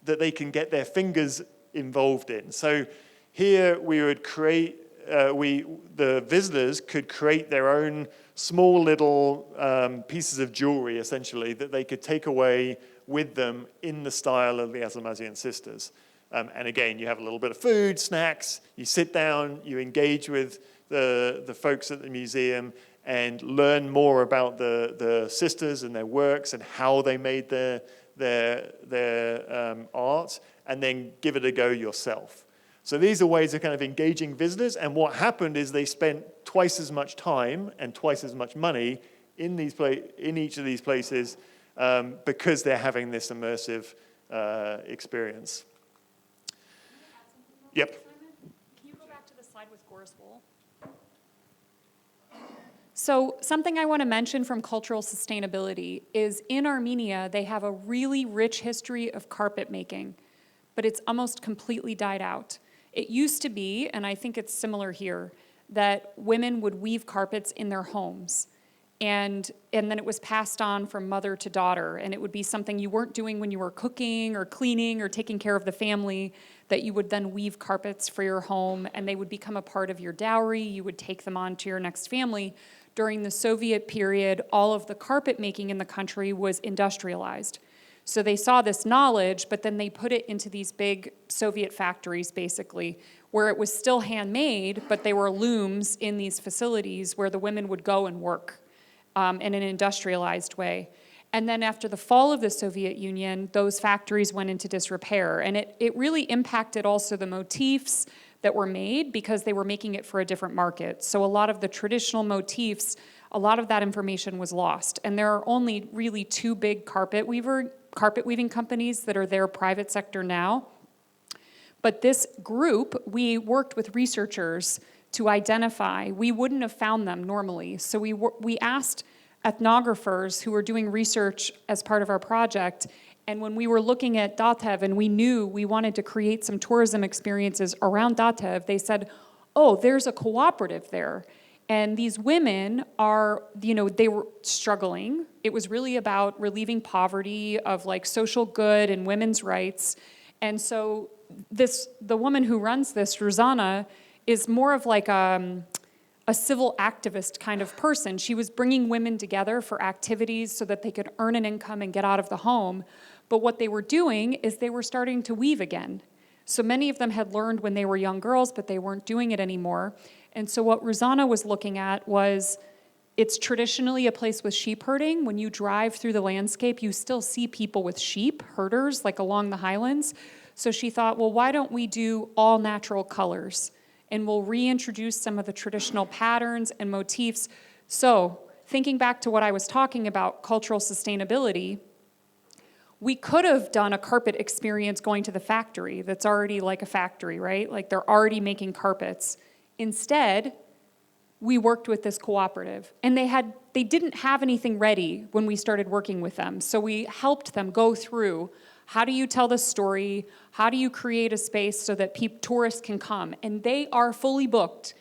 that they can get their fingers involved in. So here we would create, the visitors could create their own small little pieces of jewelry, essentially, that they could take away with them in the style of the Aslamazian sisters. And again, you have a little bit of food, snacks, you sit down, you engage with the folks at the museum and learn more about the sisters and their works and how they made their art, and then give it a go yourself. So these are ways of kind of engaging visitors, and what happened is they spent twice as much time and twice as much money in each of these places because they're having this immersive experience. Yep. Can you go back to the slide with Goris wool? So something I want to mention from cultural sustainability is in Armenia, they have a really rich history of carpet making, but it's almost completely died out. It used to be, and I think it's similar here, that women would weave carpets in their homes. And then it was passed on from mother to daughter, and it would be something you weren't doing when you were cooking or cleaning or taking care of the family, that you would then weave carpets for your home, and they would become a part of your dowry. You would take them on to your next family. During the Soviet period, all of the carpet making in the country was industrialized. So they saw this knowledge, but then they put it into these big Soviet factories, basically, where it was still handmade, but they were looms in these facilities where the women would go and work in an industrialized way. And then after the fall of the Soviet Union, those factories went into disrepair. And it really impacted also the motifs that were made because they were making it for a different market. So a lot of the traditional motifs, a lot of that information was lost. And there are only really two big carpet weaving companies that are there private sector now. But this group, we worked with researchers to identify. We wouldn't have found them normally. So we asked ethnographers who were doing research as part of our project, and when we were looking at Datev and we knew we wanted to create some tourism experiences around Datev, they said, oh, there's a cooperative there. And these women are, they were struggling. It was really about relieving poverty, of like social good and women's rights. And so the woman who runs this, Ruzana, is more of like a civil activist kind of person. She was bringing women together for activities so that they could earn an income and get out of the home. But what they were doing is they were starting to weave again. So many of them had learned when they were young girls, but they weren't doing it anymore. And so what Ruzana was looking at was, it's traditionally a place with sheep herding. When you drive through the landscape, you still see people with sheep, herders, like along the highlands. So she thought, well, why don't we do all natural colors? And we'll reintroduce some of the traditional patterns and motifs. So thinking back to what I was talking about, cultural sustainability, we could have done a carpet experience going to the factory that's already like a factory, right? Like they're already making carpets. Instead, we worked with this cooperative, and they didn't have anything ready when we started working with them. So we helped them go through, how do you tell the story? How do you create a space so that tourists can come? And they are fully booked.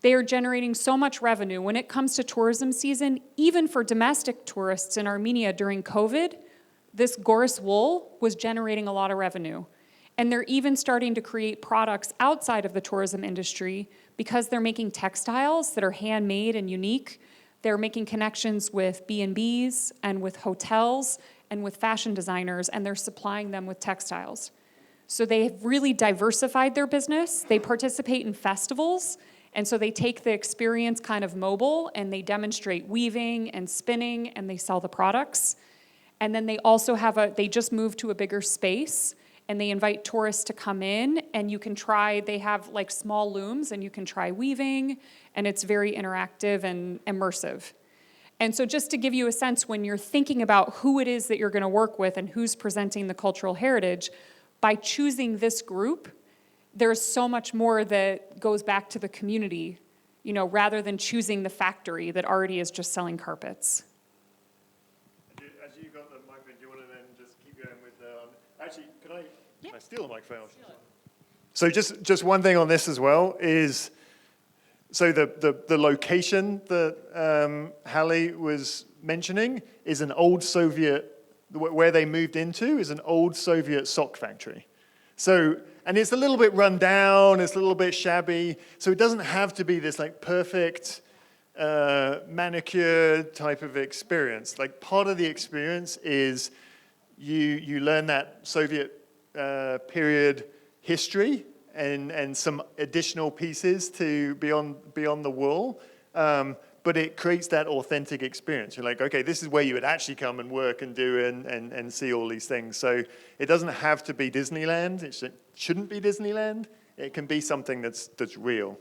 They are generating so much revenue. When it comes to tourism season, even for domestic tourists in Armenia during COVID, this Goris wool was generating a lot of revenue. And they're even starting to create products outside of the tourism industry because they're making textiles that are handmade and unique. They're making connections with B&Bs and with hotels and with fashion designers, and they're supplying them with textiles. So they've really diversified their business. They participate in festivals, and so they take the experience kind of mobile, and they demonstrate weaving and spinning, and they sell the products. And then they also they just moved to a bigger space, and they invite tourists to come in, and you can try, they have like small looms, and you can try weaving, and it's very interactive and immersive. And so just to give you a sense, when you're thinking about who it is that you're gonna work with and who's presenting the cultural heritage, by choosing this group, there's so much more that goes back to the community, rather than choosing the factory that already is just selling carpets. As you got the microphone, do you want to then just keep going with actually, can I steal the microphone? So just one thing on this as well is, so the location that Hallie was mentioning is an old Soviet, where they moved into is an old Soviet sock factory. So, and it's a little bit run down, it's a little bit shabby, so it doesn't have to be this like perfect manicured type of experience. Like part of the experience is you learn that Soviet period history and some additional pieces to beyond the wall, but it creates that authentic experience. You're like, okay, this is where you would actually come and work and do and see all these things. So it doesn't have to be Disneyland. It shouldn't be Disneyland. It can be something that's real.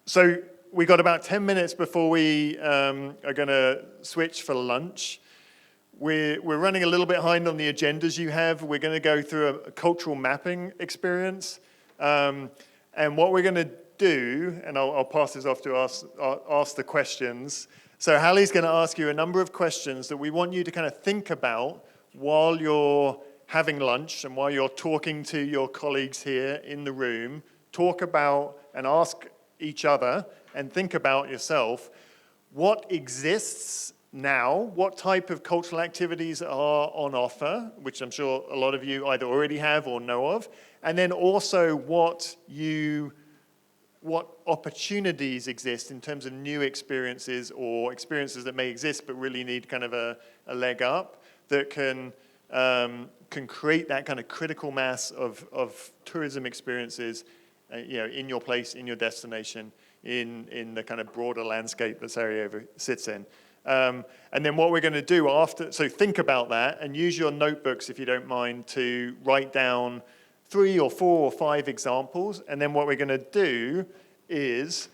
So we got about 10 minutes before we are going to switch for lunch. We're running a little bit behind on the agendas you have. We're going to go through a cultural mapping experience. And what we're going to do, and I'll pass this off to ask the questions. So Hallie's going to ask you a number of questions that we want you to kind of think about while you're having lunch and while you're talking to your colleagues here in the room. Talk about and ask each other and think about yourself. What exists now? What type of cultural activities are on offer, which I'm sure a lot of you either already have or know of, and then also what opportunities exist in terms of new experiences or experiences that may exist but really need kind of a leg up that can create that kind of critical mass of tourism experiences, in your place, in your destination, in the kind of broader landscape that Sarajevo sits in. And then what we're going to do after, so think about that and use your notebooks, if you don't mind, to write down 3 or 4 or 5 examples. And then what we're going to do is,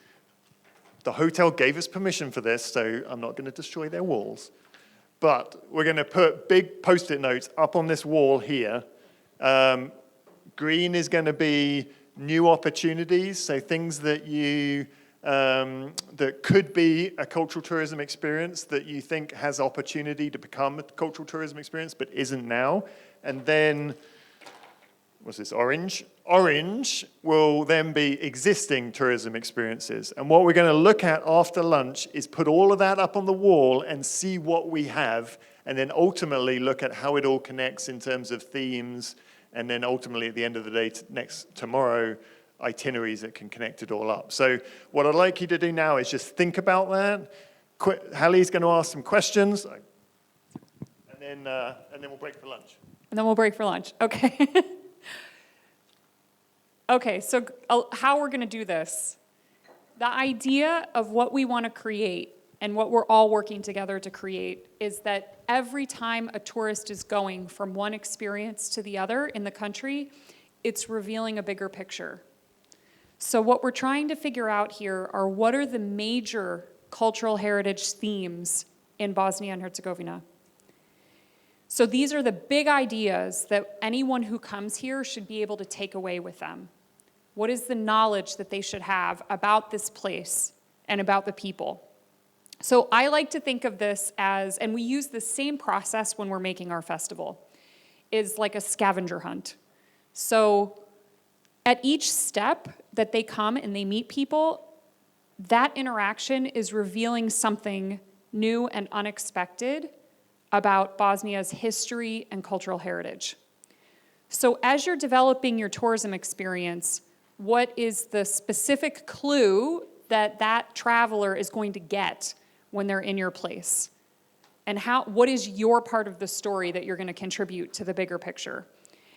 the hotel gave us permission for this, so I'm not going to destroy their walls. But we're going to put big Post-it notes up on this wall here. Green is going to be new opportunities, so things that that could be a cultural tourism experience that you think has opportunity to become a cultural tourism experience but isn't now. And then, what's this, orange? Orange will then be existing tourism experiences. And what we're going to look at after lunch is put all of that up on the wall and see what we have, and then ultimately look at how it all connects in terms of themes, and then ultimately at the end of the day, tomorrow, itineraries that can connect it all up. So what I'd like you to do now is just think about that. Hallie's going to ask some questions, and then we'll break for lunch. And then we'll break for lunch. Okay. Okay, so how we're going to do this. The idea of what we want to create and what we're all working together to create is that every time a tourist is going from one experience to the other in the country, it's revealing a bigger picture. So what we're trying to figure out here are what are the major cultural heritage themes in Bosnia and Herzegovina. So these are the big ideas that anyone who comes here should be able to take away with them. What is the knowledge that they should have about this place and about the people? So I like to think of this as, and we use the same process when we're making our festival, is like a scavenger hunt. So at each step that they come and they meet people, that interaction is revealing something new and unexpected about Bosnia's history and cultural heritage. So as you're developing your tourism experience, what is the specific clue that that traveler is going to get when they're in your place? And what is your part of the story that you're going to contribute to the bigger picture?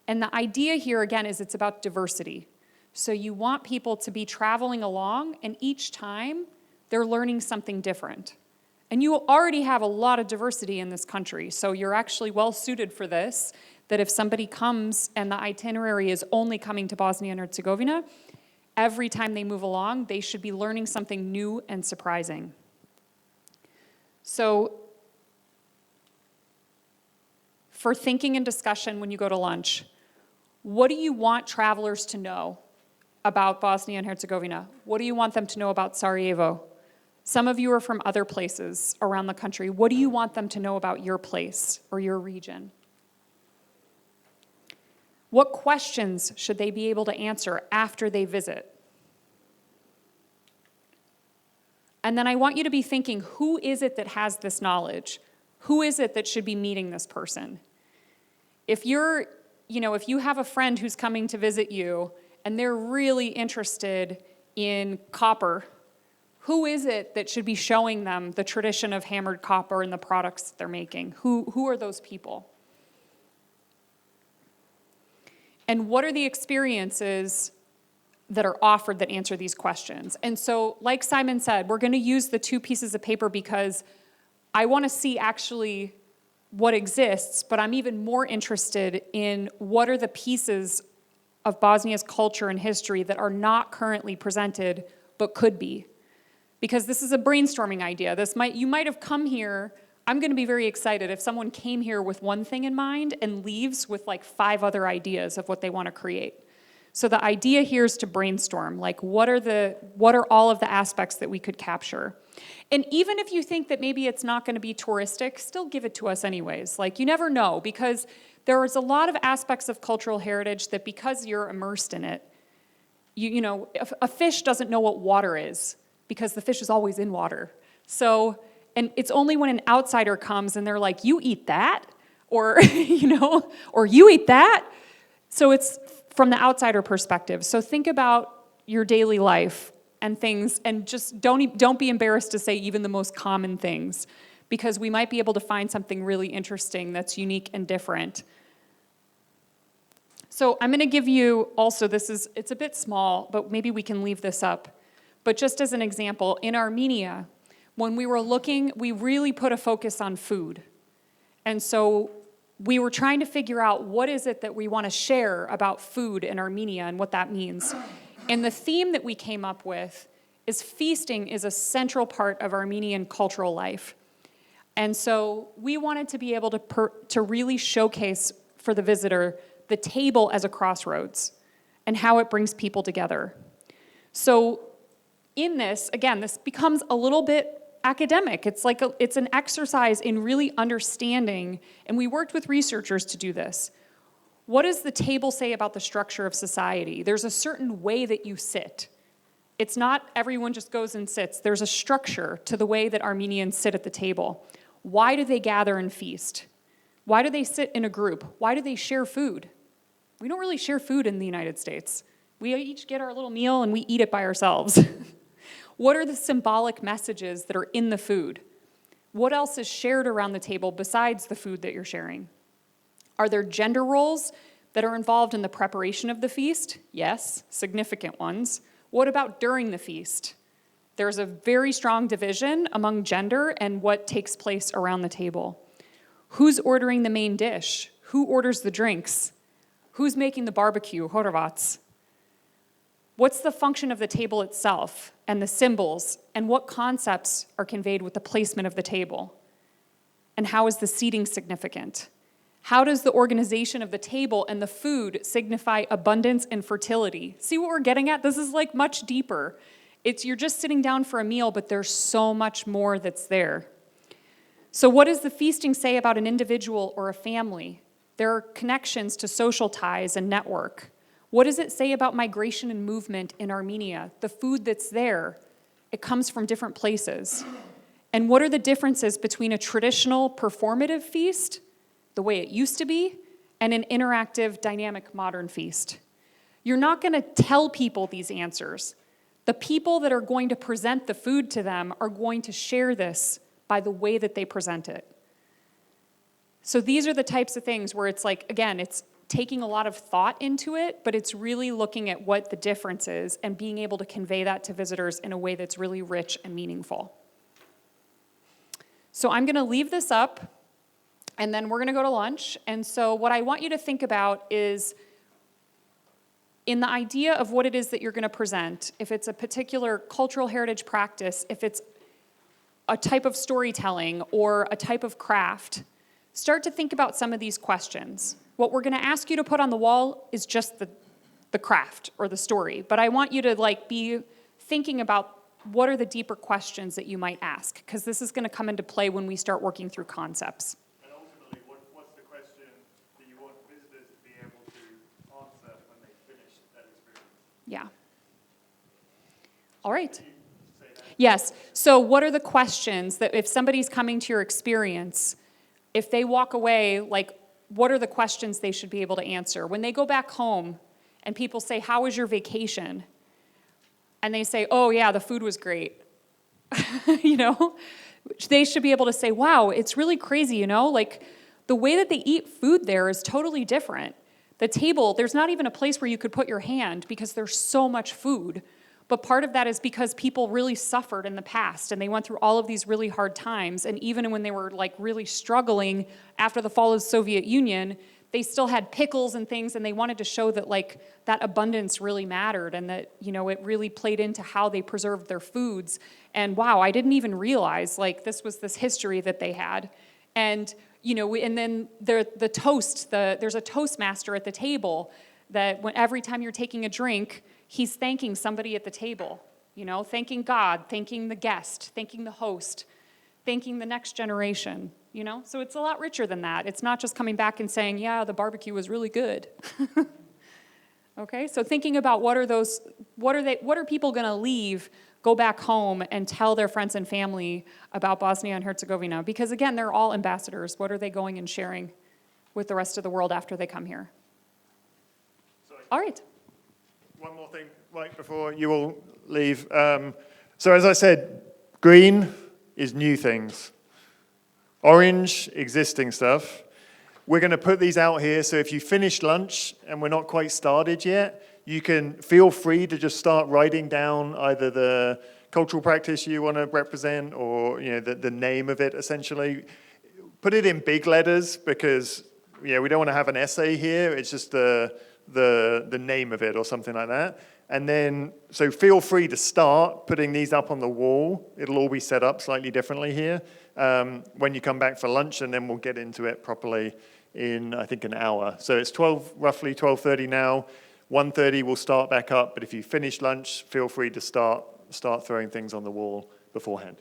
And the idea here, again, is it's about diversity. So you want people to be traveling along, and each time they're learning something different. And you already have a lot of diversity in this country, so you're actually well suited for this, that if somebody comes and the itinerary is only coming to Bosnia and Herzegovina, every time they move along, they should be learning something new and surprising. So for thinking and discussion when you go to lunch, what do you want travelers to know about Bosnia and Herzegovina? What do you want them to know about Sarajevo? Some of you are from other places around the country. What do you want them to know about your place or your region? What questions should they be able to answer after they visit? And then I want you to be thinking, who is it that has this knowledge? Who is it that should be meeting this person? If if you have a friend who's coming to visit you and they're really interested in copper, who is it that should be showing them the tradition of hammered copper and the products that they're making? Who are those people? And what are the experiences that are offered that answer these questions? And so, like Simon said, we're going to use the 2 pieces of paper because I want to see actually what exists, but I'm even more interested in what are the pieces of Bosnia's culture and history that are not currently presented but could be. Because this is a brainstorming idea. You might have come here. I'm going to be very excited if someone came here with one thing in mind and leaves with like 5 other ideas of what they want to create. So the idea here is to brainstorm, like what are all of the aspects that we could capture? And even if you think that maybe it's not going to be touristic, still give it to us anyways. Like you never know, because there is a lot of aspects of cultural heritage that because you're immersed in it, a fish doesn't know what water is because the fish is always in water. So, and it's only when an outsider comes and they're like, you eat that? Or, or you eat that? So it's from the outsider perspective. So think about your daily life and things, and just don't be embarrassed to say even the most common things, because we might be able to find something really interesting that's unique and different. So I'm going to give you also, it's a bit small, but maybe we can leave this up. But just as an example, in Armenia, when we were looking, we really put a focus on food. And so we were trying to figure out what is it that we want to share about food in Armenia and what that means. And the theme that we came up with is feasting is a central part of Armenian cultural life. And so we wanted to be able to really showcase for the visitor the table as a crossroads and how it brings people together. So in this, again, this becomes a little bit academic. It's an exercise in really understanding, and we worked with researchers to do this. What does the table say about the structure of society? There's a certain way that you sit. It's not everyone just goes and sits. There's a structure to the way that Armenians sit at the table. Why do they gather and feast? Why do they sit in a group? Why do they share food? We don't really share food in the United States. We each get our little meal and we eat it by ourselves. What are the symbolic messages that are in the food? What else is shared around the table besides the food that you're sharing? Are there gender roles that are involved in the preparation of the feast? Yes, significant ones. What about during the feast? There's a very strong division among gender and what takes place around the table. Who's ordering the main dish? Who orders the drinks? Who's making the barbecue, horvats? What's the function of the table itself and the symbols, and what concepts are conveyed with the placement of the table? And how is the seating significant? How does the organization of the table and the food signify abundance and fertility? See what we're getting at? This is like much deeper. You're just sitting down for a meal, but there's so much more that's there. So what does the feasting say about an individual or a family? There are connections to social ties and network. What does it say about migration and movement in Armenia? The food that's there, it comes from different places. And what are the differences between a traditional performative feast, the way it used to be, and an interactive, dynamic, modern feast? You're not going to tell people these answers. The people that are going to present the food to them are going to share this by the way that they present it. So these are the types of things where it's like, again, it's taking a lot of thought into it, but it's really looking at what the difference is and being able to convey that to visitors in a way that's really rich and meaningful. So I'm going to leave this up, and then we're going to go to lunch. And so what I want you to think about is, in the idea of what it is that you're going to present, if it's a particular cultural heritage practice, if it's a type of storytelling or a type of craft, start to think about some of these questions. What we're going to ask you to put on the wall is just the craft or the story, but I want you to be thinking about what are the deeper questions that you might ask, because this is going to come into play when we start working through concepts. And ultimately, what's the question that you want visitors to be able to answer when they finish that experience? Yeah. All right. Yes. So what are the questions that if somebody's coming to your experience, if they walk away, what are the questions they should be able to answer? When they go back home and people say, how was your vacation? And they say, oh yeah, the food was great. They should be able to say, wow, it's really crazy, the way that they eat food there is totally different. The table, there's not even a place where you could put your hand because there's so much food. But part of that is because people really suffered in the past and they went through all of these really hard times. And even when they were really struggling after the fall of the Soviet Union, they still had pickles and things, and they wanted to show that that abundance really mattered and that, it really played into how they preserved their foods. And wow, I didn't even realize this was this history that they had. And, and then the toast, there's a toastmaster at the table that every time you're taking a drink, he's thanking somebody at the table, thanking God, thanking the guest, thanking the host, thanking the next generation, So it's a lot richer than that. It's not just coming back and saying, yeah, the barbecue was really good. Okay, so thinking about what are people going to leave, go back home and tell their friends and family about Bosnia and Herzegovina? Because again, they're all ambassadors. What are they going and sharing with the rest of the world after they come here? All right. One more thing, right before you all leave. So as I said, green is new things. Orange, existing stuff. We're going to put these out here, so if you finish lunch and we're not quite started yet, you can feel free to just start writing down either the cultural practice you want to represent or the name of it, essentially. Put it in big letters because we don't want to have an essay here. It's just the name of it or something like that. And then, so feel free to start putting these up on the wall. It'll all be set up slightly differently here when you come back for lunch, and then we'll get into it properly in, I think, an hour. So it's roughly 12:30 now. 1:30 we'll start back up, but if you finish lunch, feel free to start throwing things on the wall beforehand.